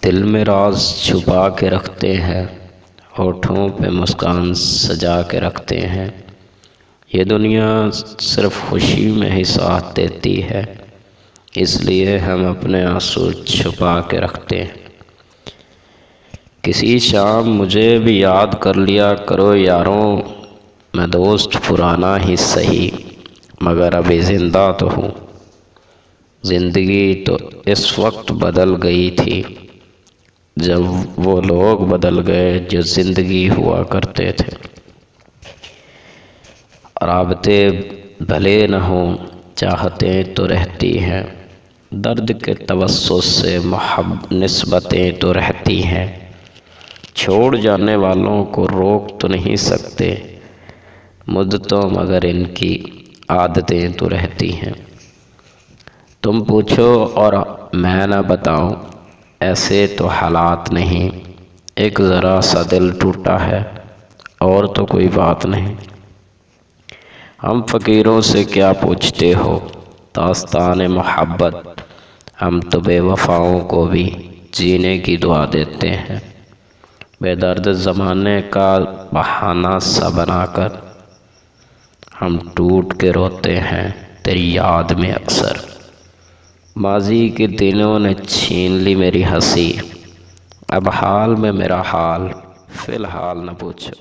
दिल में राज छुपा के रखते हैं, होठों पे मुस्कान सजा के रखते हैं। ये दुनिया सिर्फ खुशी में ही साथ देती है, इसलिए हम अपने आंसू छुपा के रखते हैं। किसी शाम मुझे भी याद कर लिया करो यारों, मैं दोस्त पुराना ही सही मगर अभी ज़िंदा तो हूँ। ज़िंदगी तो इस वक्त बदल गई थी जब वो लोग बदल गए जो ज़िंदगी हुआ करते थे। राबते भले न हों चाहतें तो रहती हैं, दर्द के तवस्सुस से निस्बतें तो रहती हैं। छोड़ जाने वालों को रोक तो नहीं सकते, मुद्दतों मगर इनकी आदतें तो रहती हैं। तुम पूछो और मैं न बताऊं, ऐसे तो हालात नहीं। एक ज़रा सा दिल टूटा है और तो कोई बात नहीं। हम फ़कीरों से क्या पूछते हो दास्तान मोहब्बत, हम तो बेवफ़ाओं को भी जीने की दुआ देते हैं। बेदर्द ज़माने का बहाना सा बनाकर हम टूट के रोते हैं तेरी याद में अक्सर। माजी के दिनों ने छीन ली मेरी हंसी, अब हाल में मेरा हाल फ़िलहाल न पूछो।